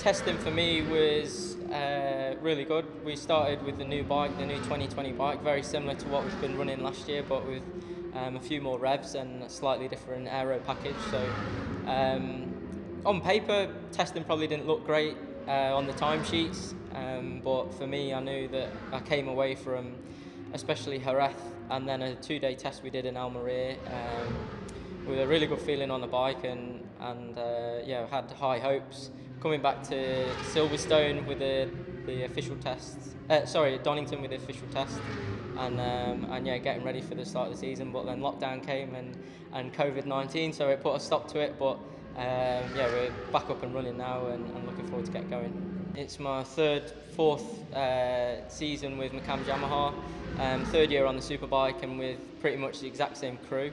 Testing for me was really good. We started with the new bike, the new 2020 bike, very similar to what we've been running last year, but with a few more revs and a slightly different aero package. So on paper, testing probably didn't look great on the timesheets, but for me, I knew that I came away from especially Jerez and then a 2-day test we did in Almeria with a really good feeling on the bike, and yeah, had high hopes. Coming back to Silverstone with the official test, Donington with the official test, and yeah, getting ready for the start of the season. But then lockdown came and COVID-19, so it put a stop to it. But yeah, we're back up and running now, and looking forward to get going. It's my fourth season with McAMS Yamaha, third year on the superbike, and with pretty much the exact same crew.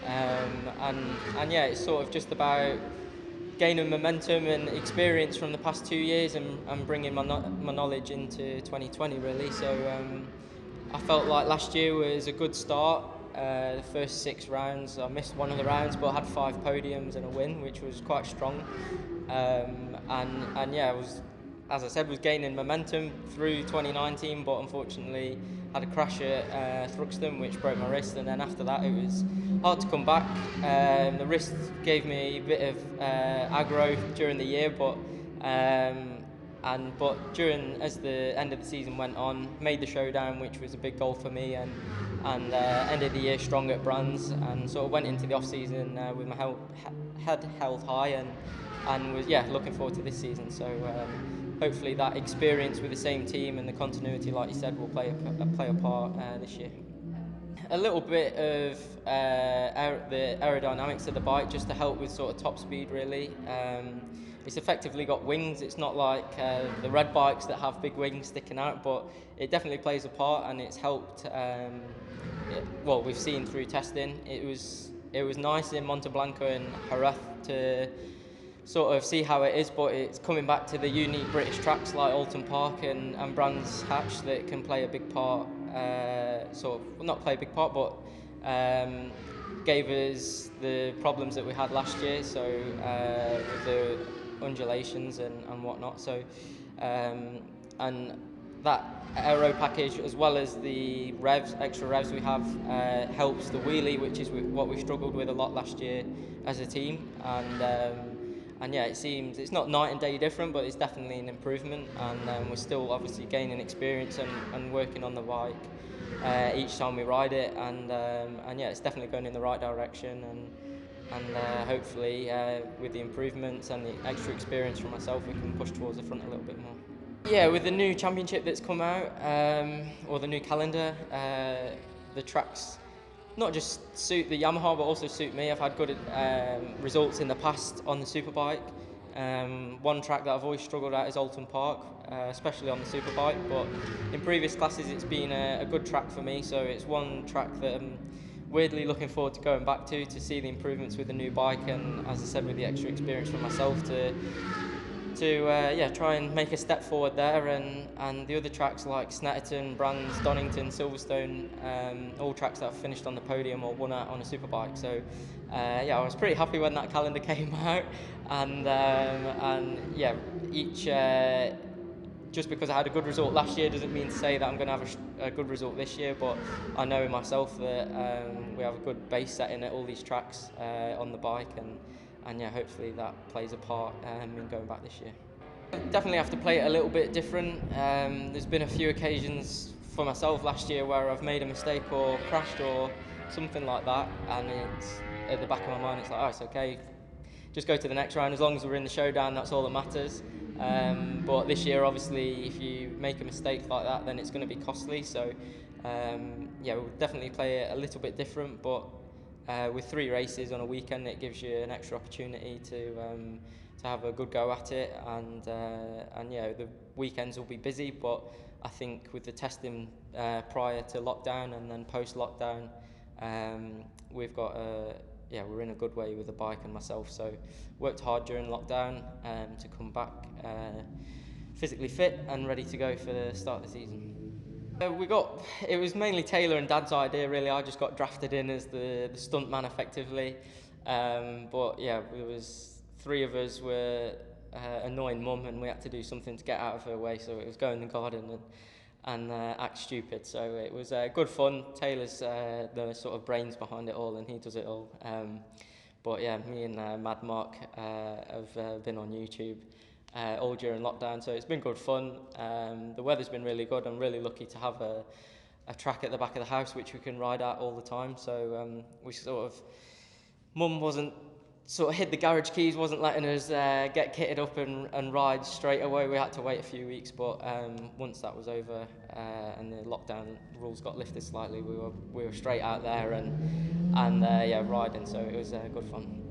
And yeah, it's sort of just about gaining momentum and experience from the past 2 years and bringing my knowledge into 2020 really. So I felt like last year was a good start. The first 6 rounds, I missed one of the rounds, but had 5 podiums and a win, which was quite strong. And yeah, as I said, was gaining momentum through 2019, but unfortunately had a crash at Thruxton, which broke my wrist, and then after that it was hard to come back. The wrist gave me a bit of aggro during the year, but as the end of the season went on, made the showdown, which was a big goal for me, and ended the year strong at Brands, and sort of went into the off season with my head held high, and was looking forward to this season. So hopefully that experience with the same team and the continuity, like you said, will play a part this year. A little bit of the aerodynamics of the bike, just to help with sort of top speed really. It's effectively got wings. It's not like the red bikes that have big wings sticking out, but it definitely plays a part, and it's helped. Well, we've seen through testing, it was nice in Monte Blanco and Jerez to sort of see how it is, but it's coming back to the unique British tracks like Alton Park and Brands Hatch that can play a big part, not play a big part, but gave us the problems that we had last year, so with the undulations and whatnot. So and that aero package, as well as the extra revs we have, helps the wheelie, which is what we struggled with a lot last year as a team. And yeah, it seems it's not night and day different, but it's definitely an improvement, and we're still obviously gaining experience and working on the bike each time we ride it, and yeah, it's definitely going in the right direction, and hopefully with the improvements and the extra experience from myself, we can push towards the front a little bit more. Yeah, with the new championship that's come out, or the new calendar, the tracks not just suit the Yamaha, but also suit me. I've had good results in the past on the superbike. One track that I've always struggled at is Alton Park, especially on the superbike, but in previous classes it's been a good track for me, so it's one track that I'm weirdly looking forward to going back to see the improvements with the new bike, and as I said, with the extra experience for myself to try and make a step forward there, and the other tracks like Snetterton, Brands, Donington, Silverstone, all tracks that I've finished on the podium or won at on a superbike. So yeah, I was pretty happy when that calendar came out, and yeah, each just because I had a good result last year doesn't mean to say that I'm going to have a good result this year, but I know myself that we have a good base setting at all these tracks on the bike, and yeah, hopefully that plays a part in going back this year. Definitely have to play it a little bit different. There's been a few occasions for myself last year where I've made a mistake or crashed or something like that, and it's at the back of my mind, it's like, oh, it's okay, just go to the next round. As long as we're in the showdown, that's all that matters. But this year, obviously, if you make a mistake like that, then it's going to be costly. So yeah, we'll definitely play it a little bit different, but with 3 races on a weekend, it gives you an extra opportunity to have a good go at it, and yeah, the weekends will be busy, but I think with the testing prior to lockdown and then post lockdown, we've got we're in a good way with the bike and myself, so worked hard during lockdown to come back physically fit and ready to go for the start of the season. It was mainly Taylor and Dad's idea really. I just got drafted in as the stunt man effectively, but yeah, there was 3 of us were annoying mum, and we had to do something to get out of her way. So it was go in the garden and act stupid. So it was good fun. Taylor's the sort of brains behind it all, and he does it all. But yeah, me and Mad Mark have been on YouTube all during lockdown, so it's been good fun. The weather's been really good. I'm really lucky to have a track at the back of the house which we can ride at all the time. So we sort of, Mum wasn't sort of hid the garage keys, wasn't letting us get kitted up and ride straight away. We had to wait a few weeks, but once that was over and the lockdown rules got lifted slightly, we were straight out there and yeah, riding. So it was good fun.